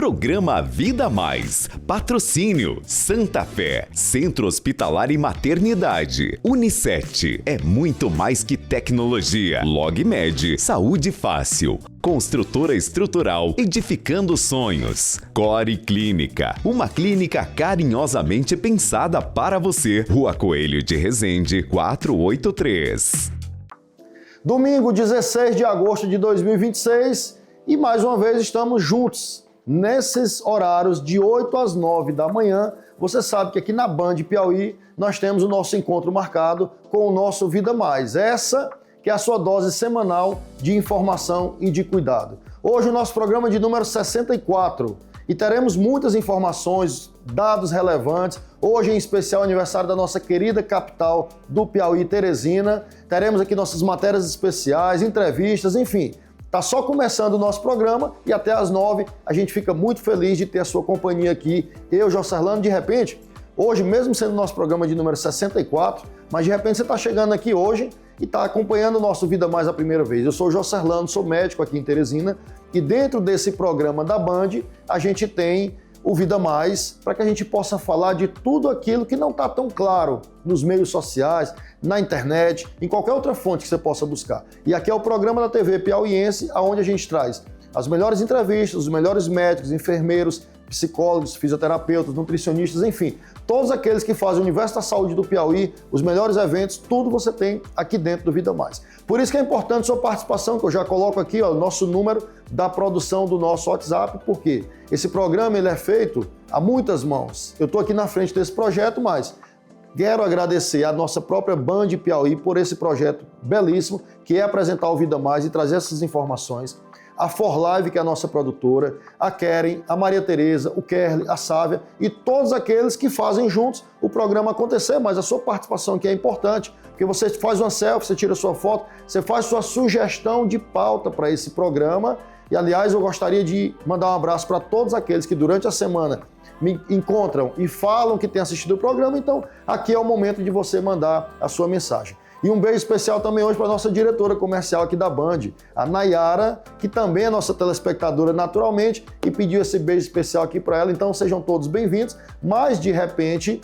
Programa Vida Mais. Patrocínio Santa Fé, Centro Hospitalar e Maternidade. Unicet, é muito mais que tecnologia. LogMed, saúde fácil. Construtora Estrutural, edificando sonhos. Core Clínica, uma clínica carinhosamente pensada para você. Rua Coelho de Resende, 483. Domingo, 16 de agosto de 2026 e mais uma vez estamos juntos nesses horários de 8 às 9 da manhã. Você sabe que aqui na Band Piauí nós temos o nosso encontro marcado com o nosso Vida Mais. Essa que é a sua dose semanal de informação e de cuidado. Hoje o nosso programa é de número 64 e teremos muitas informações, dados relevantes. Hoje, em especial, aniversário da nossa querida capital do Piauí, Teresina. Teremos aqui nossas matérias especiais, entrevistas, enfim. Tá só começando o nosso programa e até às 9 a gente fica muito feliz de ter a sua companhia aqui. Eu, Josserlando, de repente, hoje, mesmo sendo o nosso programa de número 64, mas de repente você está chegando aqui hoje e está acompanhando o nosso Vida Mais a primeira vez. Eu sou o Josserlando, sou médico aqui em Teresina e dentro desse programa da Band a gente tem o Vida Mais para que a gente possa falar de tudo aquilo que não está tão claro nos meios sociais, na internet, em qualquer outra fonte que você possa buscar. E aqui é o programa da TV Piauiense, onde a gente traz as melhores entrevistas, os melhores médicos, enfermeiros, psicólogos, fisioterapeutas, nutricionistas, enfim, todos aqueles que fazem o universo da saúde do Piauí, os melhores eventos, tudo você tem aqui dentro do Vida Mais. Por isso que é importante a sua participação, que eu já coloco aqui ó, o nosso número da produção do nosso WhatsApp, porque esse programa ele é feito a muitas mãos. Eu estou aqui na frente desse projeto, mas quero agradecer à nossa própria Band Piauí por esse projeto belíssimo, que é apresentar o Vida Mais e trazer essas informações. A For Live, que é a nossa produtora, a Keren, a Maria Tereza, o Kerly, a Sávia e todos aqueles que fazem juntos o programa acontecer, mas a sua participação aqui é importante, porque você faz uma selfie, você tira sua foto, você faz sua sugestão de pauta para esse programa. E, aliás, eu gostaria de mandar um abraço para todos aqueles que durante a semana me encontram e falam que têm assistido o programa, então aqui é o momento de você mandar a sua mensagem. E um beijo especial também hoje para a nossa diretora comercial aqui da Band, a Nayara, que também é nossa telespectadora naturalmente e pediu esse beijo especial aqui para ela. Então sejam todos bem-vindos, mas de repente,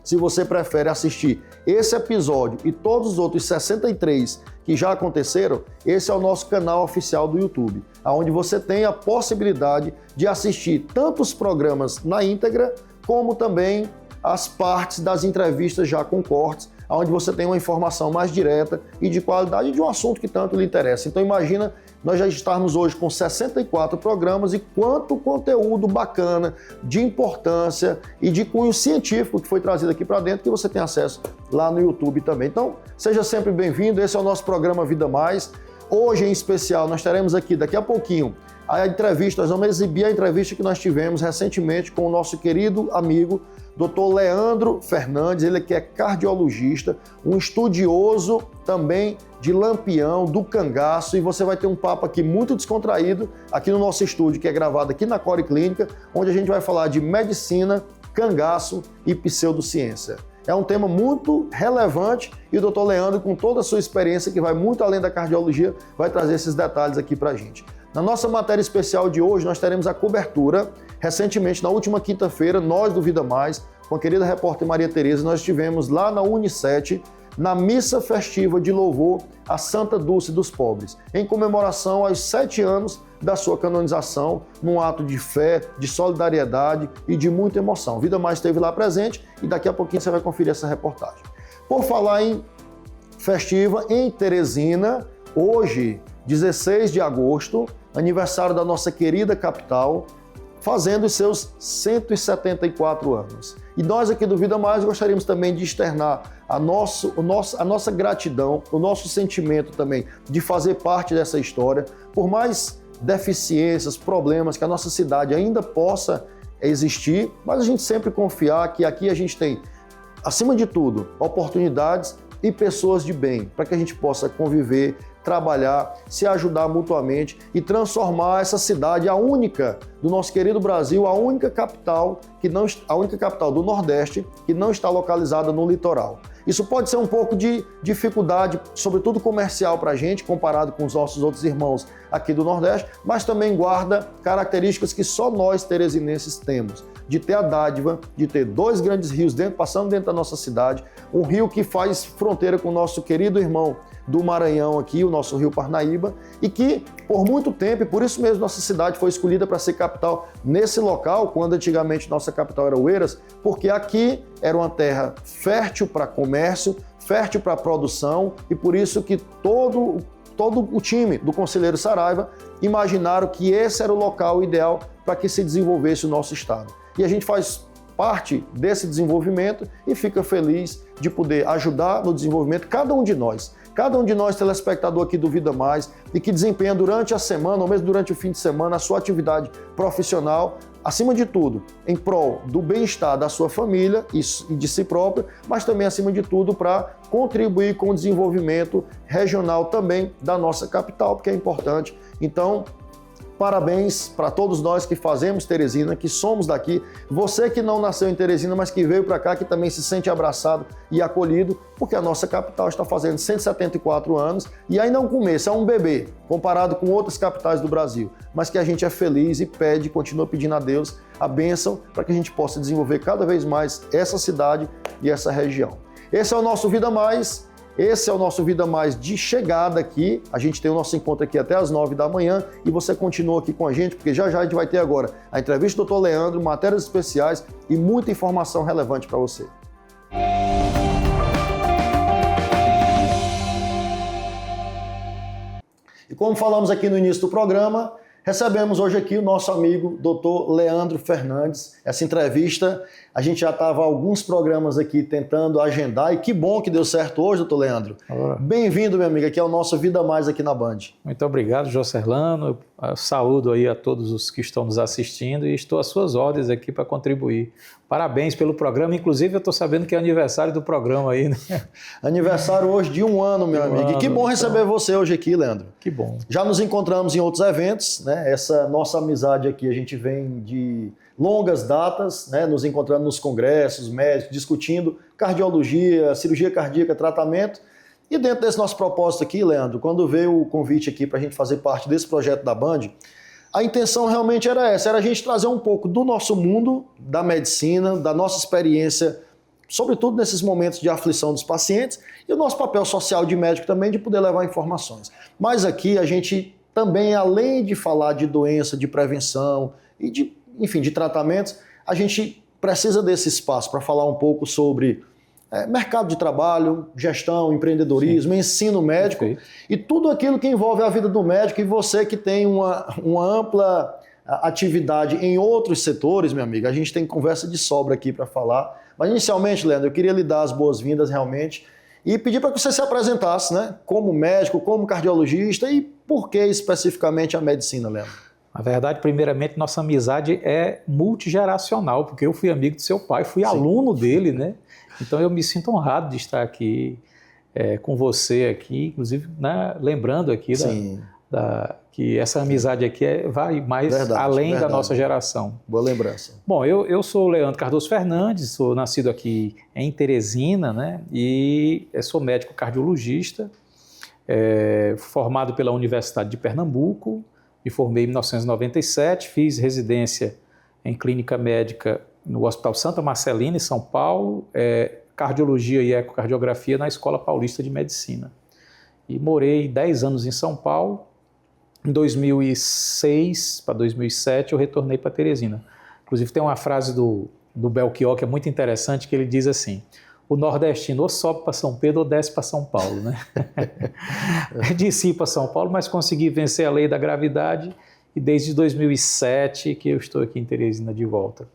se você prefere assistir esse episódio e todos os outros 63 que já aconteceram, esse é o nosso canal oficial do YouTube, onde você tem a possibilidade de assistir tanto os programas na íntegra, como também as partes das entrevistas já com cortes, onde você tem uma informação mais direta e de qualidade de um assunto que tanto lhe interessa. Então imagina nós já estarmos hoje com 64 programas e quanto conteúdo bacana, de importância e de cunho científico que foi trazido aqui para dentro, que você tem acesso lá no YouTube também. Então seja sempre bem-vindo, esse é o nosso programa Vida Mais. Hoje, em especial, nós teremos aqui, daqui a pouquinho, a entrevista, nós vamos exibir a entrevista que nós tivemos recentemente com o nosso querido amigo, Dr. Leandro Fernandes, ele que é cardiologista, um estudioso também de Lampião, do cangaço, e você vai ter um papo aqui muito descontraído, aqui no nosso estúdio, que é gravado aqui na Core Clínica, onde a gente vai falar de medicina, cangaço e pseudociência. É um tema muito relevante e o Dr. Leandro, com toda a sua experiência, que vai muito além da cardiologia, vai trazer esses detalhes aqui pra gente. Na nossa matéria especial de hoje, nós teremos a cobertura. Recentemente, na última quinta-feira, nós do Vida Mais, com a querida repórter Maria Tereza, nós estivemos lá na Unicet, na missa festiva de louvor a Santa Dulce dos Pobres, em comemoração aos 7 anos da sua canonização, num ato de fé, de solidariedade e de muita emoção. Vida Mais esteve lá presente e daqui a pouquinho você vai conferir essa reportagem. Por falar em festiva, em Teresina, hoje, 16 de agosto, aniversário da nossa querida capital, fazendo os seus 174 anos. E nós aqui do Vida Mais gostaríamos também de externar a nossa gratidão, o nosso sentimento também de fazer parte dessa história, por mais deficiências, problemas que a nossa cidade ainda possa existir, mas a gente sempre confiar que aqui a gente tem, acima de tudo, oportunidades e pessoas de bem, para que a gente possa conviver, trabalhar, se ajudar mutuamente e transformar essa cidade, a única do nosso querido Brasil, a única capital do Nordeste que não está localizada no litoral. Isso pode ser um pouco de dificuldade, sobretudo comercial para a gente, comparado com os nossos outros irmãos aqui do Nordeste, mas também guarda características que só nós teresinenses temos, de ter a dádiva, de ter dois grandes rios passando dentro da nossa cidade, um rio que faz fronteira com o nosso querido irmão do Maranhão aqui, o nosso rio Parnaíba, e que por muito tempo, e por isso mesmo nossa cidade foi escolhida para ser capital nesse local, quando antigamente nossa capital era Oeiras, porque aqui era uma terra fértil para comércio, fértil para produção, e por isso que todo o time do Conselheiro Saraiva imaginaram que esse era o local ideal para que se desenvolvesse o nosso estado. E a gente faz parte desse desenvolvimento e fica feliz de poder ajudar no desenvolvimento cada um de nós, telespectador aqui do Vida Mais, e que desempenha durante a semana ou mesmo durante o fim de semana a sua atividade profissional, acima de tudo, em prol do bem-estar da sua família e de si próprio, mas também, acima de tudo, para contribuir com o desenvolvimento regional também da nossa capital, porque é importante. Então, parabéns para todos nós que fazemos Teresina, que somos daqui. Você que não nasceu em Teresina, mas que veio para cá, que também se sente abraçado e acolhido, porque a nossa capital está fazendo 174 anos e ainda é um começo, é um bebê, comparado com outras capitais do Brasil. Mas que a gente é feliz e continua pedindo a Deus a bênção para que a gente possa desenvolver cada vez mais essa cidade e essa região. Esse é o nosso Vida Mais. Esse é o nosso Vida Mais de chegada aqui. A gente tem o nosso encontro aqui até às 9 da manhã e você continua aqui com a gente, porque já a gente vai ter agora a entrevista do Dr. Leandro, matérias especiais e muita informação relevante para você. E como falamos aqui no início do programa, recebemos hoje aqui o nosso amigo Dr. Leandro Fernandes. Essa entrevista, a gente já estava alguns programas aqui tentando agendar e que bom que deu certo hoje, Dr. Leandro. Bem-vindo, meu amigo, aqui é o nosso Vida Mais aqui na Band. Muito obrigado, Jocerlano. Eu saúdo aí a todos os que estão nos assistindo e estou às suas ordens aqui para contribuir. Parabéns pelo programa, inclusive eu estou sabendo que é aniversário do programa aí, né? Aniversário hoje de 1 ano, meu amigo. E que bom receber você hoje aqui, Leandro. Que bom. Já nos encontramos em outros eventos, né? Essa nossa amizade aqui, a gente vem de longas datas, né? Nos encontrando nos congressos, médicos, discutindo cardiologia, cirurgia cardíaca, tratamento. E dentro desse nosso propósito aqui, Leandro, quando veio o convite aqui para a gente fazer parte desse projeto da Band, a intenção realmente era essa, era a gente trazer um pouco do nosso mundo, da medicina, da nossa experiência, sobretudo nesses momentos de aflição dos pacientes, e o nosso papel social de médico também, de poder levar informações. Mas aqui a gente também, além de falar de doença, de prevenção e de tratamentos, a gente precisa desse espaço para falar um pouco sobre mercado de trabalho, gestão, empreendedorismo, ensino médico e tudo aquilo que envolve a vida do médico, e você que tem uma ampla atividade em outros setores, meu amigo, a gente tem conversa de sobra aqui para falar. Mas inicialmente, Leandro, eu queria lhe dar as boas-vindas realmente e pedir para que você se apresentasse, né, como médico, como cardiologista e por que especificamente a medicina, Leandro? Na verdade, primeiramente, nossa amizade é multigeracional, porque eu fui amigo do seu pai, fui aluno dele, né? Então eu me sinto honrado de estar aqui com você aqui, inclusive, né, lembrando aqui que essa amizade aqui vai mais além da nossa geração. Boa lembrança. Bom, eu sou o Leandro Cardoso Fernandes, sou nascido aqui em Teresina, né? E sou médico cardiologista, formado pela Universidade de Pernambuco, me formei em 1997, fiz residência em clínica médica no Hospital Santa Marcelina, em São Paulo, cardiologia e ecocardiografia na Escola Paulista de Medicina. E morei 10 anos em São Paulo. Em 2006 para 2007 eu retornei para Teresina. Inclusive tem uma frase do Belchior que é muito interessante, que ele diz assim: o nordestino ou sobe para São Pedro ou desce para São Paulo, né? Desci para São Paulo, mas consegui vencer a lei da gravidade e desde 2007 que eu estou aqui em Teresina de volta.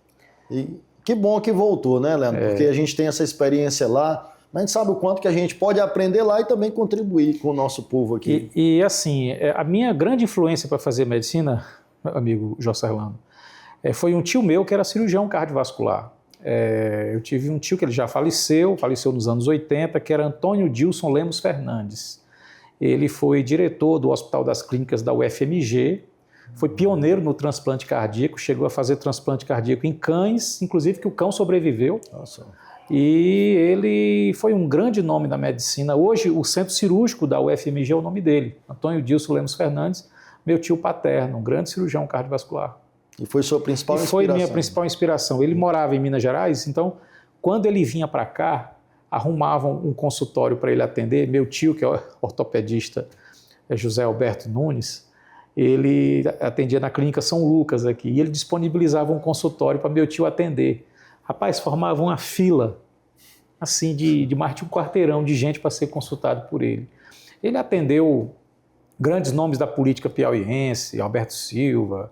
E que bom que voltou, né, Leandro? Porque a gente tem essa experiência lá, mas a gente sabe o quanto que a gente pode aprender lá e também contribuir com o nosso povo aqui. E assim, a minha grande influência para fazer medicina, meu amigo Jocerlano, foi um tio meu que era cirurgião cardiovascular. Eu tive um tio que ele já faleceu nos anos 80, que era Antônio Dilson Lemos Fernandes. Ele foi diretor do Hospital das Clínicas da UFMG, foi pioneiro no transplante cardíaco, chegou a fazer transplante cardíaco em cães, inclusive que o cão sobreviveu. Nossa. E ele foi um grande nome da medicina. Hoje, o centro cirúrgico da UFMG é o nome dele, Antônio Dilson Lemos Fernandes, meu tio paterno, um grande cirurgião cardiovascular. E foi sua principal inspiração? Foi minha principal inspiração. Ele morava em Minas Gerais, então, quando ele vinha para cá, arrumavam um consultório para ele atender. Meu tio, que é ortopedista, é José Alberto Nunes, ele atendia na clínica São Lucas aqui, e ele disponibilizava um consultório para meu tio atender. Rapaz, formava uma fila, assim, de mais de um quarteirão de gente para ser consultado por ele. Ele atendeu grandes nomes da política piauiense, Alberto Silva,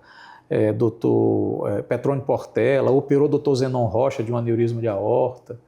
doutor Petrônio Portela, operou doutor Zenon Rocha de um aneurisma de aorta.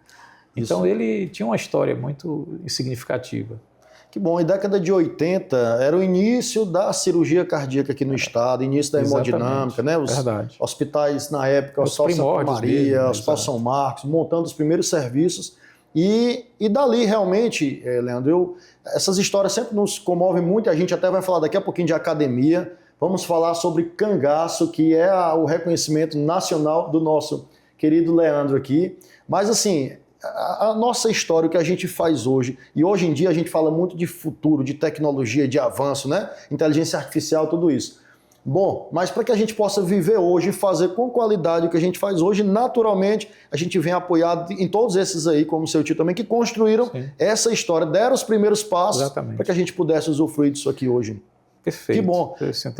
Então ele tinha uma história muito significativa. Que bom, e década de 80 era o início da cirurgia cardíaca aqui no estado, início da hemodinâmica, né? Os hospitais na época, o Hospital Santa Maria, o Hospital São Marcos, montando os primeiros serviços. E dali realmente, Leandro, essas histórias sempre nos comovem muito, a gente até vai falar daqui a pouquinho de academia, vamos falar sobre cangaço, que é o reconhecimento nacional do nosso querido Leandro aqui. Mas assim, a nossa história, o que a gente faz hoje, e hoje em dia a gente fala muito de futuro, de tecnologia, de avanço, né? Inteligência artificial, tudo isso. Bom, mas para que a gente possa viver hoje e fazer com qualidade o que a gente faz hoje, naturalmente, a gente vem apoiado em todos esses aí, como o seu tio também, que construíram essa história, deram os primeiros passos para que a gente pudesse usufruir disso aqui hoje. Perfeito.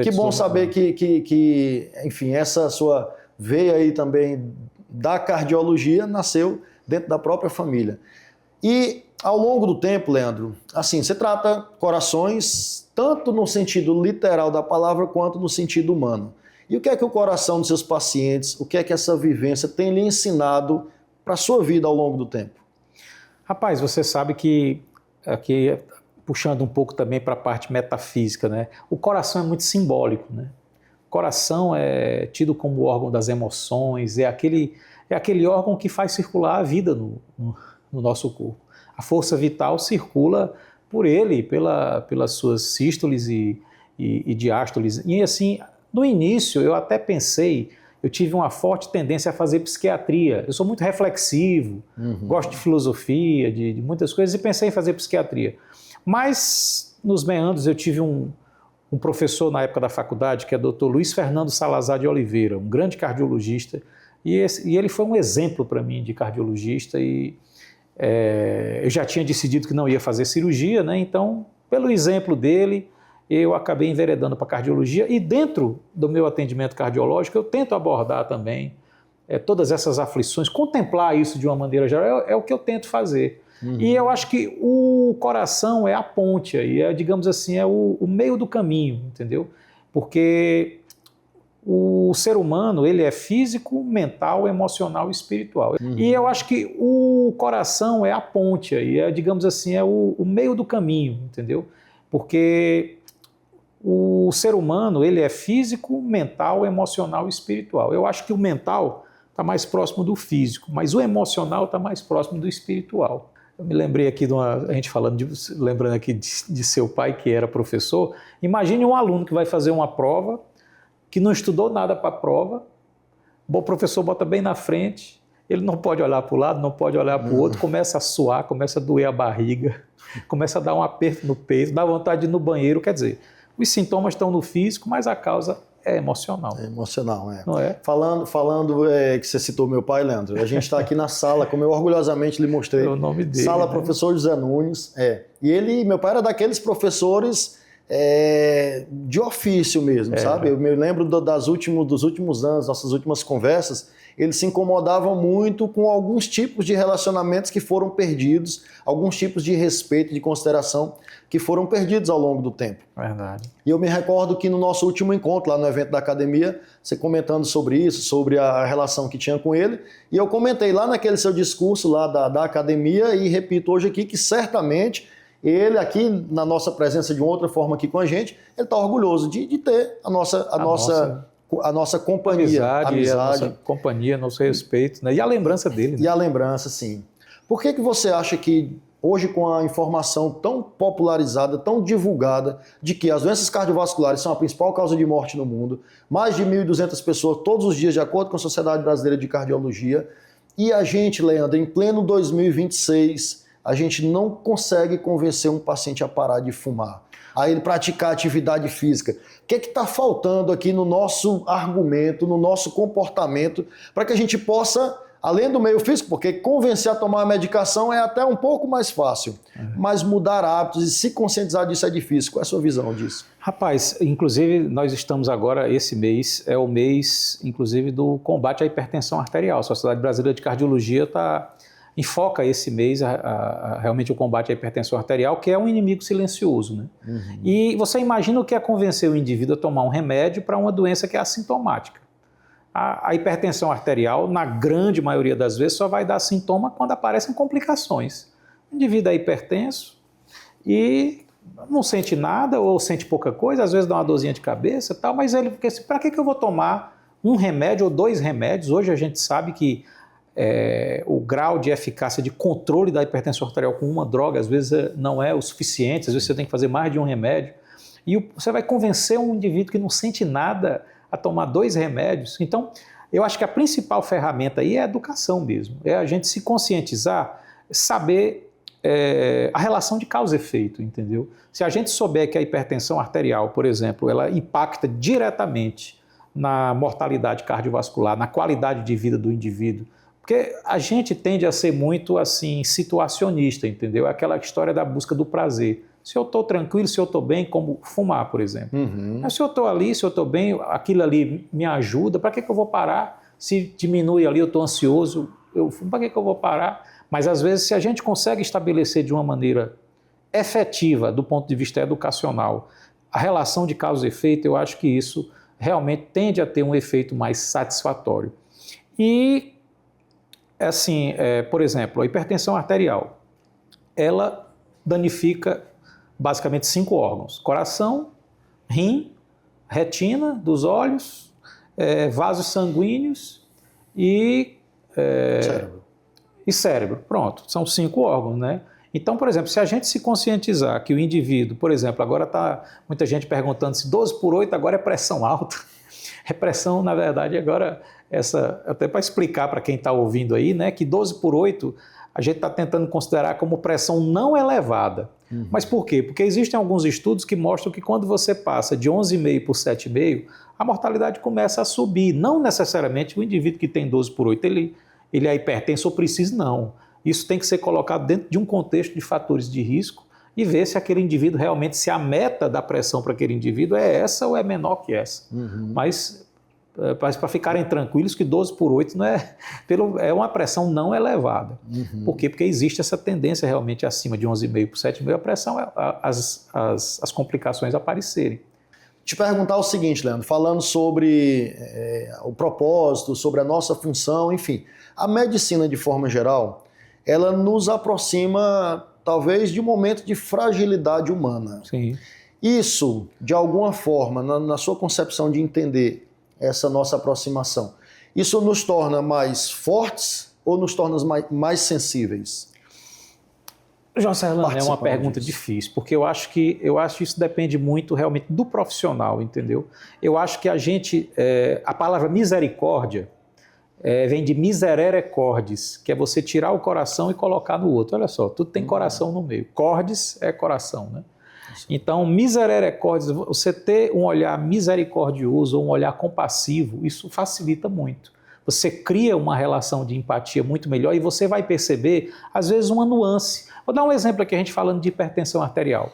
Que bom saber que, enfim, essa sua veia aí também da cardiologia nasceu dentro da própria família. E ao longo do tempo, Leandro, assim, você trata corações tanto no sentido literal da palavra quanto no sentido humano. E o que é que o coração dos seus pacientes, o que é que essa vivência tem lhe ensinado para a sua vida ao longo do tempo? Rapaz, você sabe que, aqui, puxando um pouco também para a parte metafísica, né? O coração é muito simbólico, né? O coração é tido como o órgão das emoções, é aquele órgão que faz circular a vida no nosso corpo. A força vital circula por ele, pelas suas sístoles e diástoles. E assim, no início eu até pensei, eu tive uma forte tendência a fazer psiquiatria. Eu sou muito reflexivo, gosto de filosofia, de muitas coisas, e pensei em fazer psiquiatria. Mas nos meandros eu tive um professor na época da faculdade, que é o Dr. Luiz Fernando Salazar de Oliveira, um grande cardiologista, e ele foi um exemplo para mim de cardiologista, e eu já tinha decidido que não ia fazer cirurgia, né? Então, pelo exemplo dele, eu acabei enveredando para cardiologia, e dentro do meu atendimento cardiológico eu tento abordar também todas essas aflições, contemplar isso de uma maneira geral, é o que eu tento fazer. E eu acho que o coração é a ponte, aí, digamos assim, é o meio do caminho, entendeu? Porque o ser humano, ele é físico, mental, emocional e espiritual. E eu acho que o coração é a ponte, aí, digamos assim, é o meio do caminho, entendeu? Porque o ser humano, ele é físico, mental, emocional e espiritual. Eu acho que o mental está mais próximo do físico, mas o emocional está mais próximo do espiritual. Eu me lembrei aqui a gente falando, lembrando aqui de seu pai, que era professor. Imagine um aluno que vai fazer uma prova, que não estudou nada para a prova, o professor bota bem na frente, ele não pode olhar para o lado, não pode olhar para o outro, começa a suar, começa a doer a barriga, começa a dar um aperto no peito, dá vontade de ir no banheiro. Quer dizer, os sintomas estão no físico, mas a causa é emocional. É emocional, Não é? Falando que você citou meu pai, Leandro, a gente está aqui na sala, como eu orgulhosamente lhe mostrei. É o nome dele. Sala né? Professor José Nunes. E meu pai era daqueles professores de ofício mesmo, sabe? Eu me lembro dos últimos anos, nossas últimas conversas, eles se incomodavam muito com alguns tipos de relacionamentos que foram perdidos, alguns tipos de respeito, de consideração que foram perdidos ao longo do tempo. Verdade. E eu me recordo que no nosso último encontro lá no evento da academia, você comentando sobre isso, sobre a relação que tinha com ele, e eu comentei lá naquele seu discurso lá da academia, e repito hoje aqui que certamente ele aqui, na nossa presença de outra forma aqui com a gente, ele está orgulhoso de ter a nossa companhia. Amizade. A nossa companhia, nosso respeito, né? E a lembrança dele. Né? E a lembrança, sim. Por que você acha que hoje, com a informação tão popularizada, tão divulgada, de que as doenças cardiovasculares são a principal causa de morte no mundo, mais de 1.200 pessoas todos os dias, de acordo com a Sociedade Brasileira de Cardiologia, e a gente, Leandro, em pleno 2026, a gente não consegue convencer um paciente a parar de fumar, a ele praticar atividade física. O que está faltando aqui no nosso argumento, no nosso comportamento, para que a gente possa, além do meio físico, porque convencer a tomar a medicação é até um pouco mais fácil, mas mudar hábitos e se conscientizar disso é difícil. Qual é a sua visão disso? Rapaz, inclusive nós estamos agora, esse mês, é o mês, inclusive, do combate à hipertensão arterial. A Sociedade Brasileira de Cardiologia enfoca esse mês realmente o combate à hipertensão arterial, que é um inimigo silencioso, né? E você imagina o que é convencer o indivíduo a tomar um remédio para uma doença que é assintomática. A hipertensão arterial, na grande maioria das vezes, só vai dar sintoma quando aparecem complicações. O indivíduo é hipertenso e não sente nada ou sente pouca coisa, às vezes dá uma dorzinha de cabeça e tal, mas ele fica assim, para que eu vou tomar um remédio ou 2 remédios? Hoje a gente sabe que o grau de eficácia de controle da hipertensão arterial com uma droga, às vezes não é o suficiente, às vezes você tem que fazer mais de um remédio, e você vai convencer um indivíduo que não sente nada a tomar 2 remédios. Então, eu acho que a principal ferramenta aí é a educação mesmo, é a gente se conscientizar, saber a relação de causa e efeito, entendeu? Se a gente souber que a hipertensão arterial, por exemplo, ela impacta diretamente na mortalidade cardiovascular, na qualidade de vida do indivíduo, porque a gente tende a ser muito assim situacionista, entendeu? É aquela história da busca do prazer. Se eu estou tranquilo, se eu estou bem, como fumar, por exemplo. Mas se eu estou ali, se eu estou bem, aquilo ali me ajuda, para que eu vou parar? Se diminui ali, eu estou ansioso, eu fumo, para que eu vou parar? Mas às vezes, se a gente consegue estabelecer de uma maneira efetiva, do ponto de vista educacional, a relação de causa e efeito, eu acho que isso realmente tende a ter um efeito mais satisfatório. E assim, por exemplo, a hipertensão arterial, ela danifica basicamente 5 órgãos: coração, rim, retina dos olhos, vasos sanguíneos e cérebro. Pronto, são 5 órgãos, né? Então, por exemplo, se a gente se conscientizar que o indivíduo, por exemplo, agora está muita gente perguntando se 12/8 agora é pressão alta. É pressão, na verdade, agora, até para explicar para quem está ouvindo aí, né, que 12/8 a gente está tentando considerar como pressão não elevada. Mas por quê? Porque existem alguns estudos que mostram que quando você passa de 11,5 por 7,5, a mortalidade começa a subir. Não necessariamente o indivíduo que tem 12/8, ele é hipertenso ou precisa, não. Isso tem que ser colocado dentro de um contexto de fatores de risco e ver se aquele indivíduo realmente, se a meta da pressão para aquele indivíduo é essa ou é menor que essa. Mas para ficarem tranquilos que 12/8 não é uma pressão não elevada. Por quê? Porque existe essa tendência realmente acima de 11,5 por 7,5, a pressão, as complicações aparecerem. Te perguntar o seguinte, Leandro, falando sobre o propósito, sobre a nossa função, enfim, a medicina de forma geral, ela nos aproxima talvez de um momento de fragilidade humana. Sim. Isso, de alguma forma, na sua concepção de entender essa nossa aproximação, isso nos torna mais fortes ou nos torna mais sensíveis? José Erlan, é uma pergunta difícil, porque eu acho que isso depende muito realmente do profissional, entendeu? Eu acho que a palavra misericórdia vem de miserere cordis, que é você tirar o coração e colocar no outro. Olha só, tudo tem coração no meio. Cordis é coração, né? Então, miserere cordis, você ter um olhar misericordioso ou um olhar compassivo, isso facilita muito. Você cria uma relação de empatia muito melhor e você vai perceber, às vezes, uma nuance. Vou dar um exemplo aqui, a gente falando de hipertensão arterial.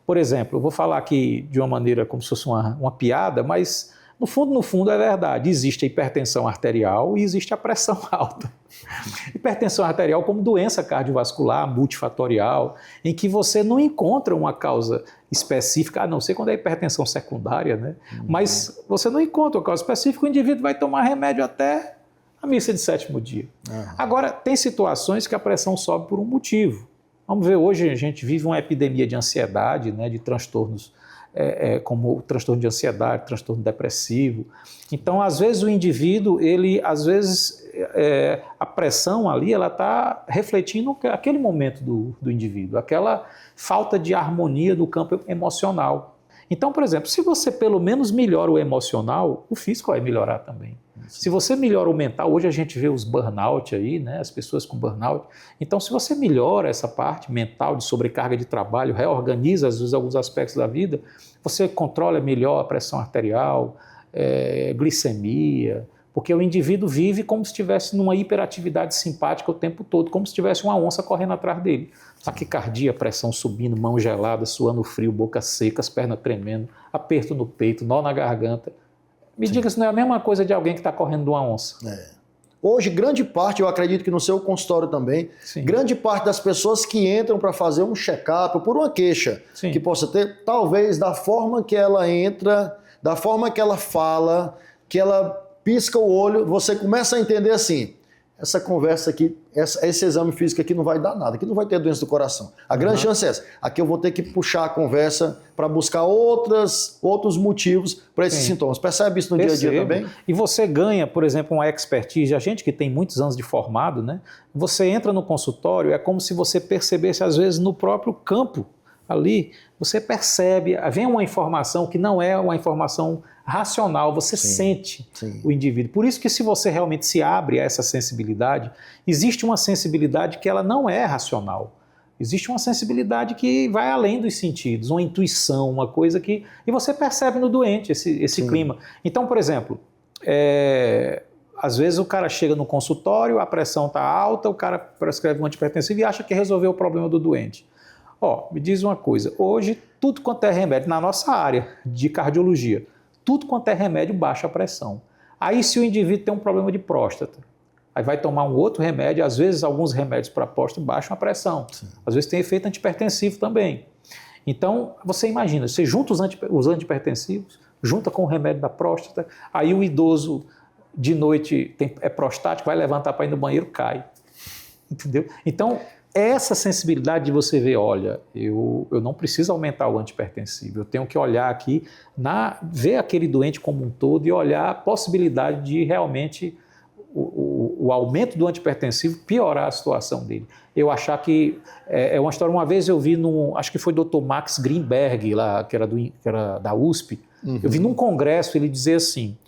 Por exemplo, eu vou falar aqui de uma maneira como se fosse uma piada, mas no fundo é verdade. Existe a hipertensão arterial e existe a pressão alta. Hipertensão arterial como doença cardiovascular multifatorial, em que você não encontra uma causa específica, a não ser quando é hipertensão secundária, né? Mas você não encontra uma causa específica, o indivíduo vai tomar remédio até a missa de 7º dia. Agora, tem situações que a pressão sobe por um motivo. Vamos ver, hoje a gente vive uma epidemia de ansiedade, né, de transtornos como o transtorno de ansiedade, transtorno depressivo. Então, às vezes, o indivíduo, a pressão ali, ela está refletindo aquele momento do indivíduo, aquela falta de harmonia do campo emocional. Então, por exemplo, se você pelo menos melhora o emocional, o físico vai melhorar também. Se você melhora o mental, hoje a gente vê os burnout aí, né, as pessoas com burnout. Então, se você melhora essa parte mental de sobrecarga de trabalho, reorganiza às vezes alguns aspectos da vida, você controla melhor a pressão arterial, glicemia, porque o indivíduo vive como se estivesse numa hiperatividade simpática o tempo todo, como se tivesse uma onça correndo atrás dele. Taquicardia, pressão subindo, mão gelada, suando frio, boca seca, as pernas tremendo, aperto no peito, nó na garganta. Me diga se não é a mesma coisa de alguém que está correndo de uma onça. Hoje, grande parte, eu acredito que no seu consultório também, grande parte das pessoas que entram para fazer um check-up por uma queixa que possa ter, talvez da forma que ela entra, da forma que ela fala, que ela pisca o olho, você começa a entender assim, essa conversa aqui, esse exame físico aqui não vai dar nada, aqui não vai ter doença do coração. A grande chance é essa. Aqui eu vou ter que puxar a conversa para buscar outros motivos para esses sintomas. Percebe isso no dia a dia também? E você ganha, por exemplo, uma expertise. A gente que tem muitos anos de formado, né? Você entra no consultório, é como se você percebesse, às vezes, no próprio campo ali, você percebe, vem uma informação que não é uma informação racional, você sente o indivíduo. Por isso que se você realmente se abre a essa sensibilidade, existe uma sensibilidade que ela não é racional. Existe uma sensibilidade que vai além dos sentidos, uma intuição, uma coisa que... E você percebe no doente esse clima. Então, por exemplo, às vezes o cara chega no consultório, a pressão está alta, o cara prescreve um antipertensivo e acha que resolveu o problema do doente. Me diz uma coisa, hoje tudo quanto é remédio na nossa área de cardiologia, tudo quanto é remédio baixa a pressão. Aí se o indivíduo tem um problema de próstata, aí vai tomar um outro remédio, às vezes alguns remédios para próstata baixam a pressão, às vezes tem efeito antipertensivo também. Então você imagina, você junta os antipertensivos, junta com o remédio da próstata, aí o idoso de noite é prostático, vai levantar para ir no banheiro, cai. Entendeu? Então essa sensibilidade de você ver, olha, eu não preciso aumentar o antipertensivo, eu tenho que olhar aqui, ver aquele doente como um todo e olhar a possibilidade de realmente o aumento do antipertensivo piorar a situação dele. Eu achar que, é uma história, uma vez eu vi, acho que foi o Dr. Max Greenberg, lá, que era da USP, eu vi num congresso ele dizer assim,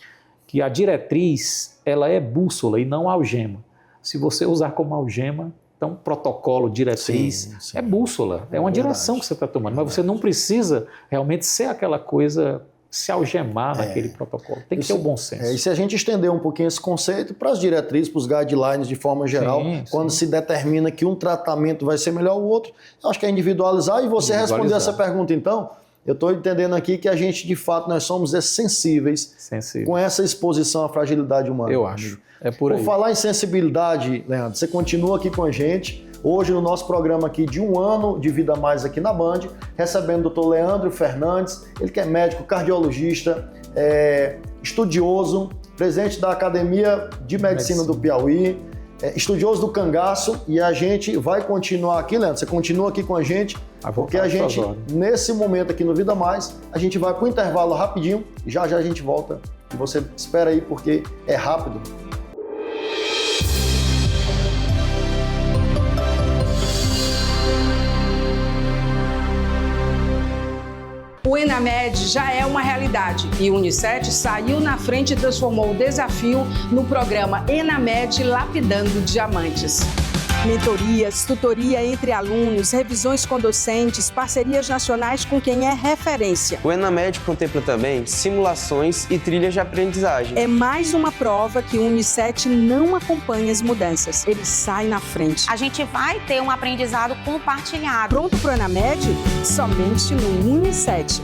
que a diretriz, ela é bússola e não algema. Se você usar como algema, então, protocolo, diretriz, é bússola, é uma direção que você está tomando, mas você não precisa realmente ser aquela coisa, se algemar naquele protocolo. Tem que ter o bom senso. E se a gente estender um pouquinho esse conceito para as diretrizes, para os guidelines de forma geral, quando se determina que um tratamento vai ser melhor que o outro, eu acho que é individualizar. E você respondeu essa pergunta, então, eu estou entendendo aqui que a gente, de fato, nós somos sensíveis com essa exposição à fragilidade humana. Eu acho. É por aí. Por falar em sensibilidade, Leandro, você continua aqui com a gente, hoje no nosso programa aqui de 1 ano de Vida Mais aqui na Band, recebendo o Dr. Leandro Fernandes, ele que é médico, cardiologista, estudioso, presidente da Academia de Medicina do Piauí, estudioso do cangaço, e a gente vai continuar aqui, Leandro, você continua aqui com a gente, porque a gente, nesse momento aqui no Vida Mais, a gente vai para o intervalo rapidinho, e já a gente volta, e você espera aí porque é rápido. O Enamed já é uma realidade e o Unicet saiu na frente e transformou o desafio no programa Enamed Lapidando Diamantes. Mentorias, tutoria entre alunos, revisões com docentes, parcerias nacionais com quem é referência. O Enamed contempla também simulações e trilhas de aprendizagem. É mais uma prova que o Unicet não acompanha as mudanças, ele sai na frente. A gente vai ter um aprendizado compartilhado. Pronto para o Enamed? Somente no Unicet.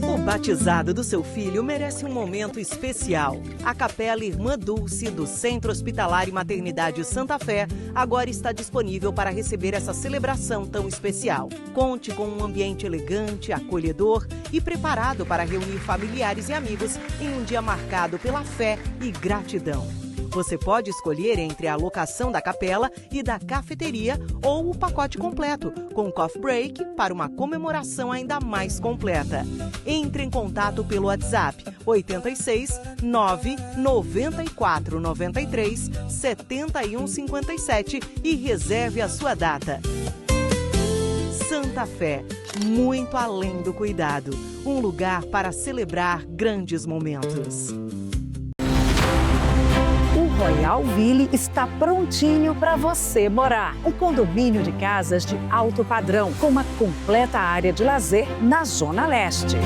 O batizado do seu filho merece um momento especial. A Capela Irmã Dulce, do Centro Hospitalar e Maternidade Santa Fé, agora está disponível para receber essa celebração tão especial. Conte com um ambiente elegante, acolhedor e preparado para reunir familiares e amigos em um dia marcado pela fé e gratidão. Você pode escolher entre a locação da capela e da cafeteria ou o pacote completo, com coffee break para uma comemoração ainda mais completa. Entre em contato pelo WhatsApp 86 9 94 93 71 57 e reserve a sua data. Santa Fé, muito além do cuidado. Um lugar para celebrar grandes momentos. O Royal Ville está prontinho para você morar. Um condomínio de casas de alto padrão, com uma completa área de lazer na Zona Leste.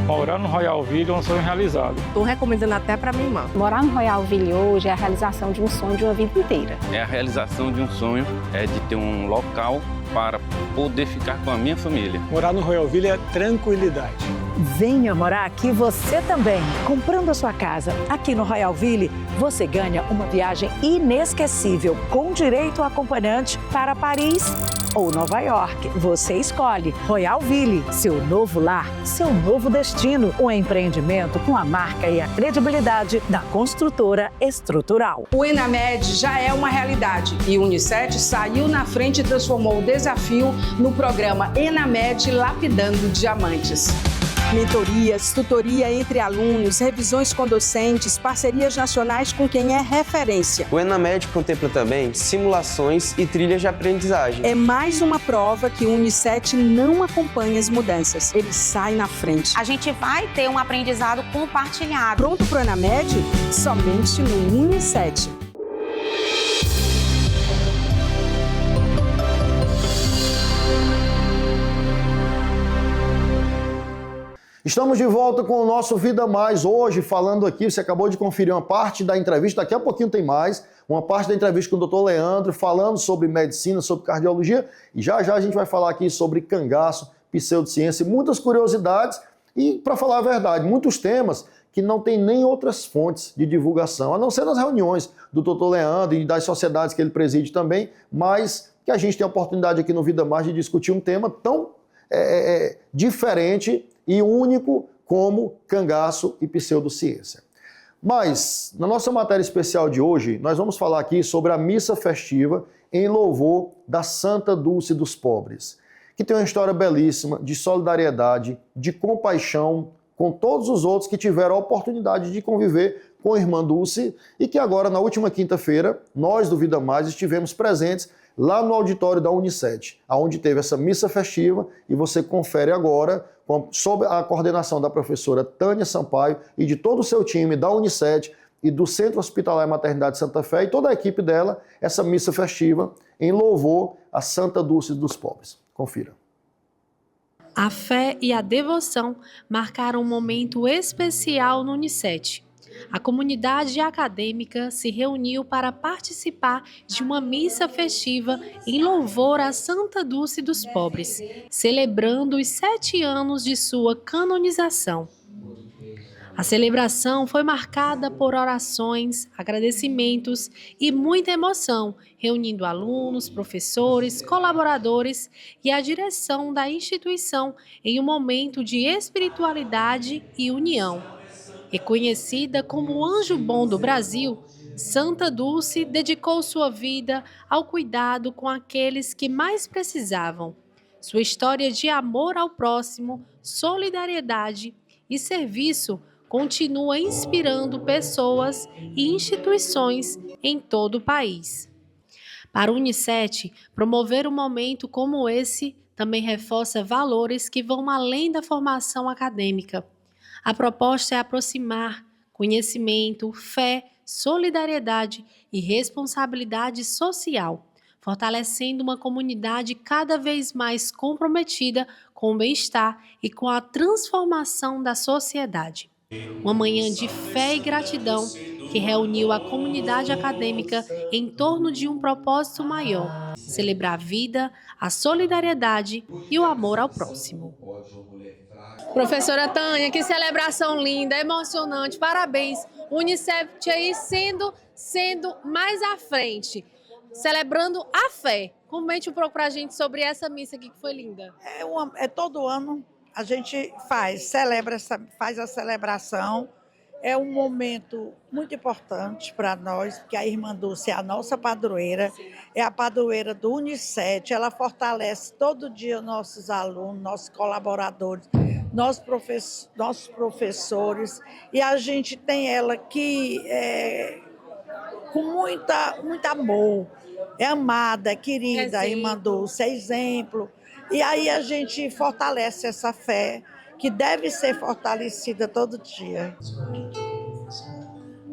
Morar no Royal Ville é um sonho realizado. Estou recomendando até para minha irmã. Morar no Royal Ville hoje é a realização de um sonho de uma vida inteira. É a realização de um sonho, de ter um local para poder ficar com a minha família. Morar no Royal Ville é tranquilidade. Venha morar aqui você também. Comprando a sua casa aqui no Royal Ville, você ganha uma viagem inesquecível com direito a acompanhante para Paris ou Nova York. Você escolhe. Royal Ville, seu novo lar, seu novo destino. Um empreendimento com a marca e a credibilidade da construtora Estrutural. O Enamed já é uma realidade e o Unicef saiu na frente e transformou o desafio no programa Enamed Lapidando Diamantes. Mentorias, tutoria entre alunos, revisões com docentes, parcerias nacionais com quem é referência. O Enamed contempla também simulações e trilhas de aprendizagem. É mais uma prova que o Unicef não acompanha as mudanças. Ele sai na frente. A gente vai ter um aprendizado compartilhado. Pronto para o Enamed? Somente no Unicef. Estamos de volta com o nosso Vida Mais. Hoje, falando aqui, você acabou de conferir uma parte da entrevista, daqui a pouquinho tem mais, uma parte da entrevista com o Dr. Leandro, falando sobre medicina, sobre cardiologia, e já já a gente vai falar aqui sobre cangaço, pseudociência, muitas curiosidades, e, para falar a verdade, muitos temas que não tem nem outras fontes de divulgação, a não ser nas reuniões do Dr. Leandro e das sociedades que ele preside também, mas que a gente tem a oportunidade aqui no Vida Mais de discutir um tema tão diferente e único como cangaço e pseudociência. Mas, na nossa matéria especial de hoje, nós vamos falar aqui sobre a missa festiva em louvor da Santa Dulce dos Pobres, que tem uma história belíssima de solidariedade, de compaixão com todos os outros que tiveram a oportunidade de conviver com a Irmã Dulce e que agora, na última quinta-feira, nós do Vida Mais estivemos presentes lá no auditório da Unicef, onde teve essa missa festiva, e você confere agora, sob a coordenação da professora Tânia Sampaio e de todo o seu time da Unicef e do Centro Hospitalar e Maternidade Santa Fé e toda a equipe dela, essa missa festiva em louvor à Santa Dulce dos Pobres. Confira. A fé e a devoção marcaram um momento especial no Unicef. A comunidade acadêmica se reuniu para participar de uma missa festiva em louvor à Santa Dulce dos Pobres, celebrando os 7 anos de sua canonização. A celebração foi marcada por orações, agradecimentos e muita emoção, reunindo alunos, professores, colaboradores e a direção da instituição em um momento de espiritualidade e união. Reconhecida como o anjo bom do Brasil, Santa Dulce dedicou sua vida ao cuidado com aqueles que mais precisavam. Sua história de amor ao próximo, solidariedade e serviço continua inspirando pessoas e instituições em todo o país. Para o Unicef, promover um momento como esse também reforça valores que vão além da formação acadêmica. A proposta é aproximar conhecimento, fé, solidariedade e responsabilidade social, fortalecendo uma comunidade cada vez mais comprometida com o bem-estar e com a transformação da sociedade. Uma manhã de fé e gratidão que reuniu a comunidade acadêmica em torno de um propósito maior: celebrar a vida, a solidariedade e o amor ao próximo. Professora Tânia, que celebração linda, emocionante, parabéns. O Unicef aí sendo mais à frente, celebrando a fé. Comente um pouco para a gente sobre essa missa aqui que foi linda. Todo ano a gente faz a celebração É um momento muito importante para nós, porque a Irmã Dulce é a nossa padroeira, é a padroeira do Unicet, ela fortalece todo dia nossos alunos, nossos colaboradores, nossos professores, e a gente tem ela que com muito amor, é amada, é querida, a Irmã Dulce, é exemplo, e aí a gente fortalece essa fé, que deve ser fortalecida todo dia.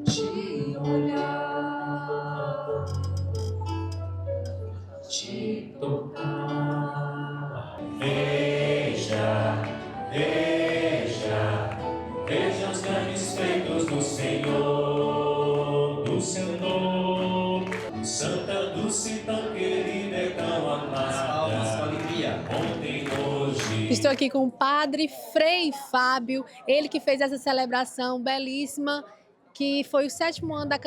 Te olhar, te tocar. Veja, veja, veja os grandes feitos do Senhor, do seu nome. Santa Dulce, tão querida e tão amada. Ontem, hoje. Estou aqui com o padre Frei Fábio, ele que fez essa celebração belíssima, que foi o 7º ano da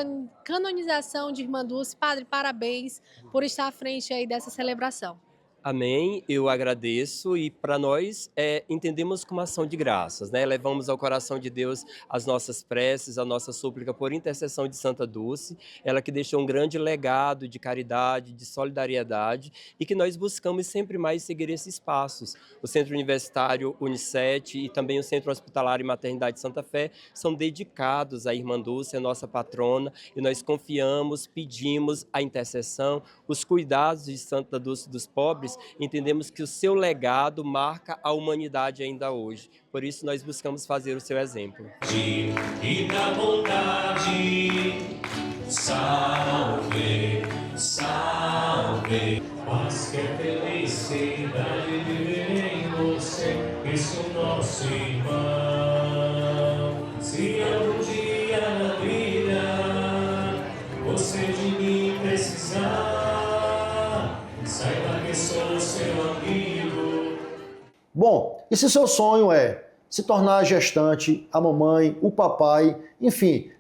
canonização de Irmã Dulce. Padre, parabéns por estar à frente aí dessa celebração. Amém, eu agradeço e para nós entendemos como ação de graças, né? Levamos ao coração de Deus as nossas preces, a nossa súplica por intercessão de Santa Dulce, ela que deixou um grande legado de caridade, de solidariedade e que nós buscamos sempre mais seguir esses passos. O Centro Universitário Unicet e também o Centro Hospitalar e Maternidade Santa Fé são dedicados à Irmã Dulce, a nossa patrona, e nós confiamos, pedimos a intercessão, os cuidados de Santa Dulce dos pobres. Entendemos que o seu legado marca a humanidade ainda hoje. Por isso nós buscamos fazer o seu exemplo. E da bondade, salve, salve. Quaisquer felicidade viver em você, Cristo nosso irmão. Se algum dia na vida você de mim precisar, saiba que sou seu amigo. Bom, e se seu sonho é se tornar a gestante, a mamãe, o papai, enfim,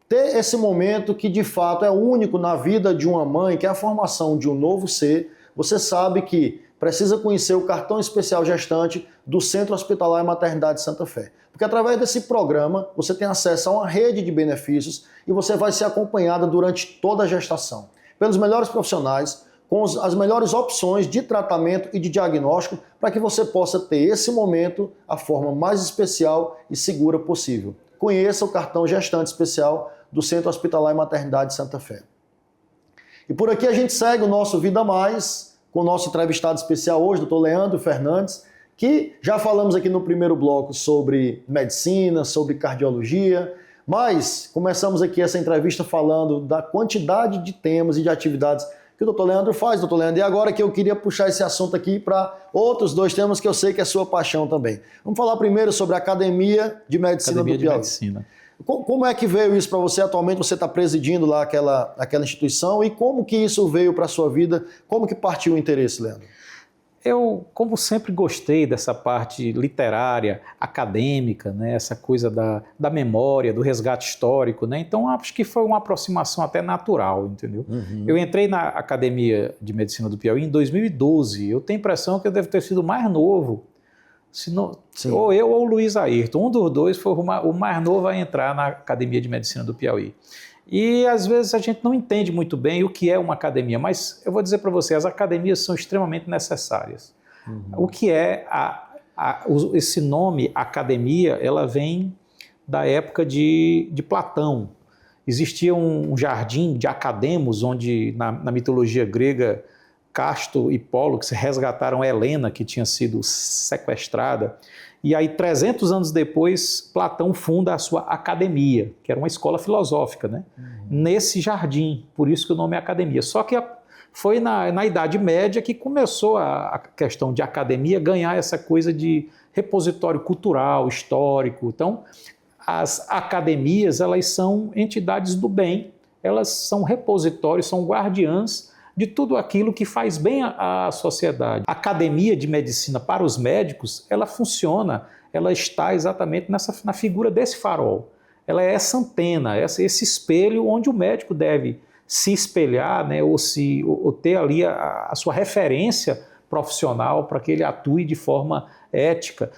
ter esse momento que de fato é único na vida de uma mãe, que é a formação de um novo ser, você sabe que precisa conhecer o cartão especial gestante do Centro Hospitalar e Maternidade Santa Fé. Porque através desse programa você tem acesso a uma rede de benefícios e você vai ser acompanhada durante toda a gestação pelos melhores profissionais, com as melhores opções de tratamento e de diagnóstico para que você possa ter esse momento a forma mais especial e segura possível. Conheça o cartão gestante especial do Centro Hospitalar e Maternidade Santa Fé. E por aqui a gente segue o nosso Vida Mais com o nosso entrevistado especial hoje, Dr. Leandro Fernandes, que já falamos aqui no primeiro bloco sobre medicina, sobre cardiologia, mas começamos aqui essa entrevista falando da quantidade de temas e de atividades que o Dr. Leandro faz, Dr. Leandro. E agora que eu queria puxar esse assunto aqui para outros dois temas que eu sei que é sua paixão também. Vamos falar primeiro sobre a Academia de Medicina do Piauí. Como é que veio isso para você? Atualmente você está presidindo lá aquela instituição e como que isso veio para a sua vida? Como que partiu o interesse, Leandro? Eu, como sempre, gostei dessa parte literária, acadêmica, né? Essa coisa da memória, do resgate histórico, né? Então, acho que foi uma aproximação até natural, entendeu? Uhum. Eu entrei na Academia de Medicina do Piauí em 2012. Eu tenho a impressão que eu devo ter sido mais novo. Ou eu ou o Luiz Ayrton. Um dos dois foi o mais novo a entrar na Academia de Medicina do Piauí. E às vezes a gente não entende muito bem o que é uma academia, mas eu vou dizer para você, as academias são extremamente necessárias. Uhum. O que é esse nome, academia, ela vem da época de Platão. Existia um jardim de Academos, onde na mitologia grega, Casto e Póllux resgataram Helena, que tinha sido sequestrada. E aí, 300 anos depois, Platão funda a sua academia, que era uma escola filosófica, né? Uhum. Nesse jardim, por isso que o nome é academia. Só que foi na Idade Média que começou a questão de academia ganhar essa coisa de repositório cultural, histórico. Então, as academias, elas são entidades do bem, elas são repositórios, são guardiãs de tudo aquilo que faz bem à sociedade. A Academia de Medicina para os médicos, ela funciona, ela está exatamente na figura desse farol. Ela é essa antena, esse espelho onde o médico deve se espelhar, né, ou ter ali a sua referência profissional para que ele atue de forma ética.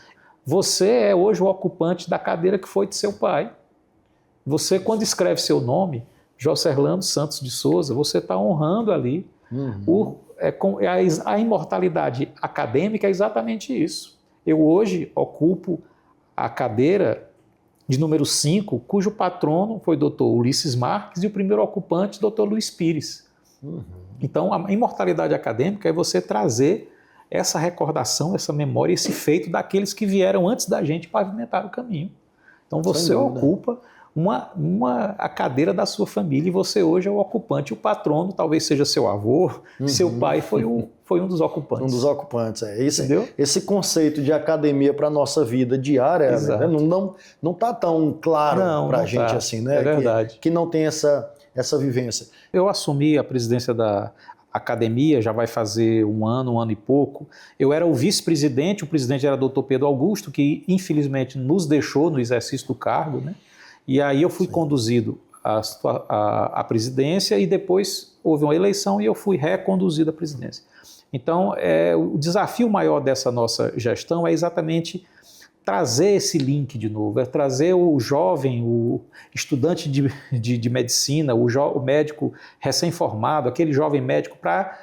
Você é hoje o ocupante da cadeira que foi de seu pai. Você, quando escreve seu nome, José Orlando Santos de Souza, você está honrando ali. A imortalidade acadêmica é exatamente isso. Eu hoje ocupo a cadeira de número 5, cujo patrono foi o Dr. Ulisses Marques e o primeiro ocupante, Dr. Luiz Pires. Então, a imortalidade acadêmica é você trazer essa recordação, essa memória, esse feito daqueles que vieram antes da gente pavimentar o caminho. Então, você ocupa a cadeira da sua família e você hoje é o ocupante, o patrono, talvez seja seu avô, seu pai foi um dos ocupantes. Um dos ocupantes, esse conceito de academia para a nossa vida diária, né, não está tão claro para a gente assim, né? É verdade. Que não tem essa vivência. Eu assumi a presidência da academia, já vai fazer um ano e pouco. Eu era o vice-presidente, o presidente era o Dr. Pedro Augusto, que infelizmente nos deixou no exercício do cargo, né? E aí eu fui conduzido à presidência e depois houve uma eleição e eu fui reconduzido à presidência. Então, o desafio maior dessa nossa gestão é exatamente trazer esse link de novo, é trazer o jovem, o estudante de medicina, o médico recém-formado, aquele jovem médico, para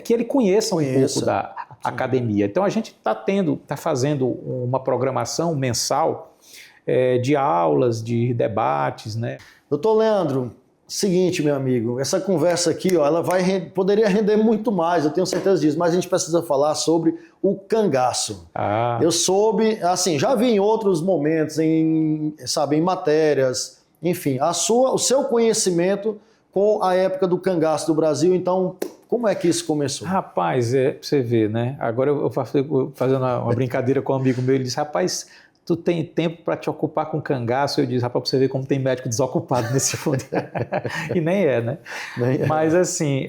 que ele conheça um pouco da academia. Então, a gente está fazendo uma programação mensal de aulas, de debates, né? Doutor Leandro, seguinte, meu amigo, essa conversa aqui, ó, ela poderia render muito mais, eu tenho certeza disso, mas a gente precisa falar sobre o cangaço. Eu soube, assim, já vi em outros momentos, em matérias, enfim, o seu conhecimento com a época do cangaço do Brasil, então, como é que isso começou? Rapaz, pra você ver, né? Agora eu fazendo uma brincadeira com um amigo meu, ele disse, rapaz, tu tem tempo para te ocupar com cangaço? Eu disse, rapaz, para você ver como tem médico desocupado nesse fundo. E nem é, né? Mas assim,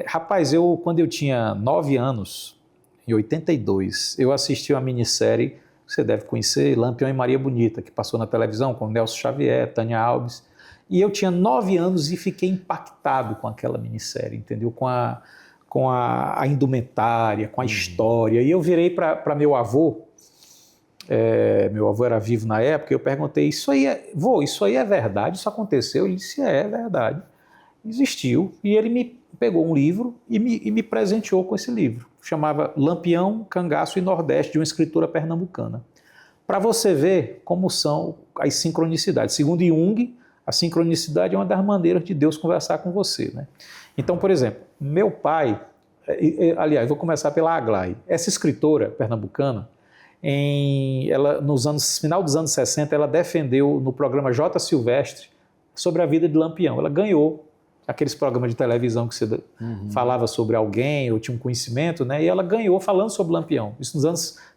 rapaz, quando eu tinha 9 anos, em 82, eu assisti uma minissérie, que você deve conhecer, Lampião e Maria Bonita, que passou na televisão com Nelson Xavier, Tânia Alves, e eu tinha 9 anos e fiquei impactado com aquela minissérie, entendeu? Com a indumentária, com a história, e eu virei para meu avô, meu avô era vivo na época, eu perguntei, isso aí é verdade? Isso aconteceu? Ele disse, é verdade, existiu. E ele me pegou um livro e me presenteou com esse livro. Chamava Lampião, Cangaço e Nordeste, de uma escritora pernambucana. Para você ver como são as sincronicidades. Segundo Jung, a sincronicidade é uma das maneiras de Deus conversar com você, né? Então, por exemplo, meu pai, aliás, vou começar pela Aglai. Essa escritora pernambucana, final dos anos 60, ela defendeu no programa J. Silvestre sobre a vida de Lampião. Ela ganhou aqueles programas de televisão que você falava sobre alguém ou tinha um conhecimento, né? E ela ganhou falando sobre Lampião, isso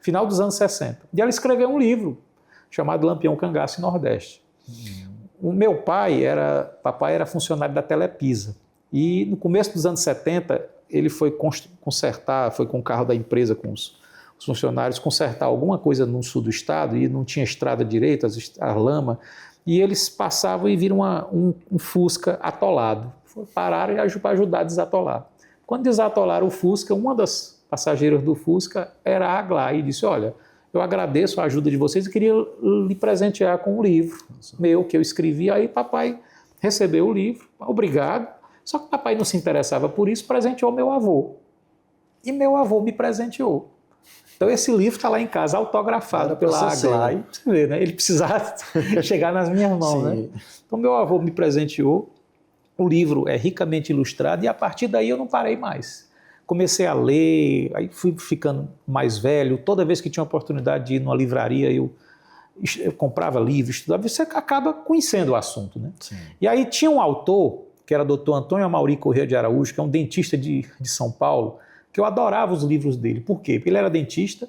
final dos anos 60. E ela escreveu um livro chamado Lampião, Cangaço e Nordeste. O meu papai era funcionário da Telepisa e no começo dos anos 70 ele foi consertar, foi com o carro da empresa, com os funcionários, consertar alguma coisa no sul do estado e não tinha estrada direita, a lama, e eles passavam e viram um Fusca atolado. Pararam para ajudar a desatolar. Quando desatolaram o Fusca, uma das passageiras do Fusca era a Aglai e disse, olha, eu agradeço a ajuda de vocês e queria lhe presentear com um livro meu que eu escrevi. Aí papai recebeu o livro, obrigado, só que papai não se interessava por isso, presenteou meu avô. E meu avô me presenteou. Então esse livro está lá em casa, autografado pela Aglai. Você vê, né? Ele precisava chegar nas minhas mãos, né? Então meu avô me presenteou, o livro é ricamente ilustrado e a partir daí eu não parei mais. Comecei a ler, aí fui ficando mais velho, toda vez que tinha oportunidade de ir numa livraria eu comprava livro, estudava, você acaba conhecendo o assunto, né? E aí tinha um autor, que era Dr. Antônio Amaury Corrêa de Araújo, que é um dentista de São Paulo, que eu adorava os livros dele. Por quê? Porque ele era dentista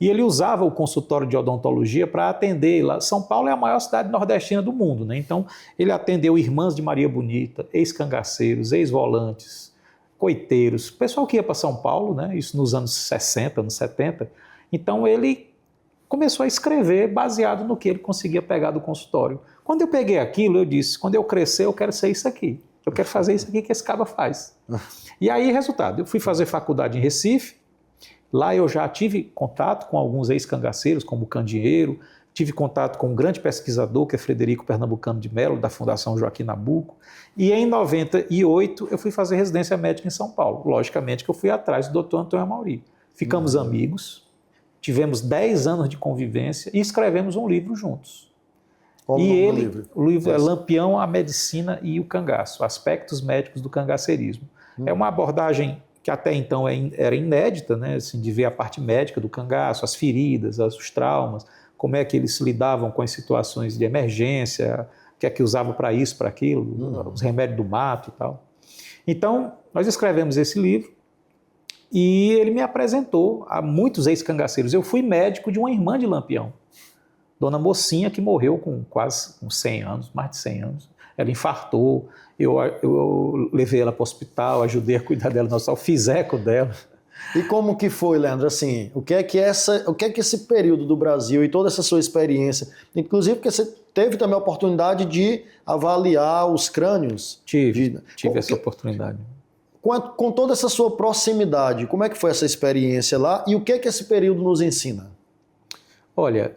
e ele usava o consultório de odontologia para atender lá. São Paulo é a maior cidade nordestina do mundo, né? Então, ele atendeu irmãs de Maria Bonita, ex-cangaceiros, ex-volantes, coiteiros, pessoal que ia para São Paulo, né? Isso nos anos 60, anos 70. Então, ele começou a escrever baseado no que ele conseguia pegar do consultório. Quando eu peguei aquilo, eu disse, quando eu crescer, eu quero ser isso aqui. Eu quero fazer isso aqui que esse cara faz. E aí, resultado, eu fui fazer faculdade em Recife, lá eu já tive contato com alguns ex-cangaceiros, como Candinheiro, tive contato com um grande pesquisador, que é Frederico Pernambucano de Mello, da Fundação Joaquim Nabuco, e em 98 eu fui fazer residência médica em São Paulo. Logicamente que eu fui atrás do Dr. Antônio Amauri. Ficamos amigos, tivemos 10 anos de convivência e escrevemos um livro juntos. Qual o livro é Lampião, a Medicina e o Cangaço, Aspectos Médicos do Cangaceirismo. É uma abordagem que até então era inédita, né? Assim, de ver a parte médica do cangaço, as feridas, os traumas, como é que eles lidavam com as situações de emergência, o que é que usava para isso, para aquilo, os remédios do mato e tal. Então, nós escrevemos esse livro e ele me apresentou a muitos ex-cangaceiros. Eu fui médico de uma irmã de Lampião, Dona Mocinha, que morreu com quase 100 anos, mais de 100 anos. Ela infartou, eu levei ela para o hospital, ajudei a cuidar dela no hospital, fiz eco dela. E como que foi, Leandro, assim, o que é que esse período do Brasil e toda essa sua experiência, inclusive porque você teve também a oportunidade de avaliar os crânios? Tive essa oportunidade. Com toda essa sua proximidade, como é que foi essa experiência lá e o que é que esse período nos ensina? Olha,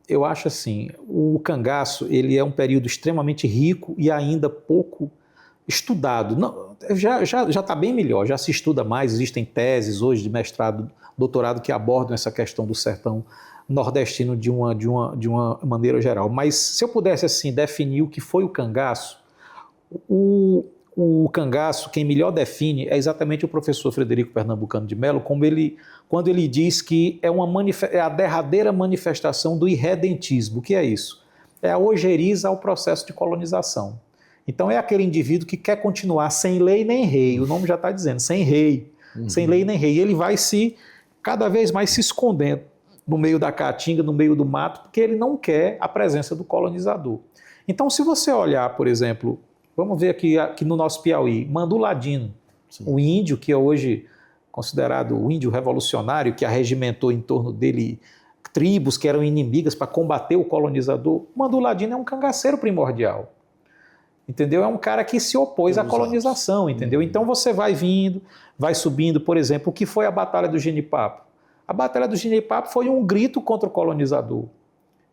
eu acho assim, o cangaço ele é um período extremamente rico e ainda pouco estudado. Não, já está bem melhor, já se estuda mais, existem teses hoje de mestrado, doutorado que abordam essa questão do sertão nordestino de uma maneira geral. Mas se eu pudesse assim definir o que foi o cangaço, o cangaço, quem melhor define é exatamente o professor Frederico Pernambucano de Mello, quando ele diz que é a derradeira manifestação do irredentismo. O que é isso? É a ojeriza ao processo de colonização. Então é aquele indivíduo que quer continuar sem lei nem rei, o nome já está dizendo, sem rei, sem lei nem rei. E ele vai cada vez mais se escondendo no meio da caatinga, no meio do mato, porque ele não quer a presença do colonizador. Então se você olhar, por exemplo, vamos ver aqui no nosso Piauí, Mandu Ladino, o índio que é hoje considerado o índio revolucionário, que arregimentou em torno dele tribos que eram inimigas para combater o colonizador. Mandu Ladino é um cangaceiro primordial. Entendeu? É um cara que se opôs à colonização, entendeu? Então você vai vindo, vai subindo, por exemplo, o que foi a Batalha do Genipapo? A Batalha do Genipapo foi um grito contra o colonizador,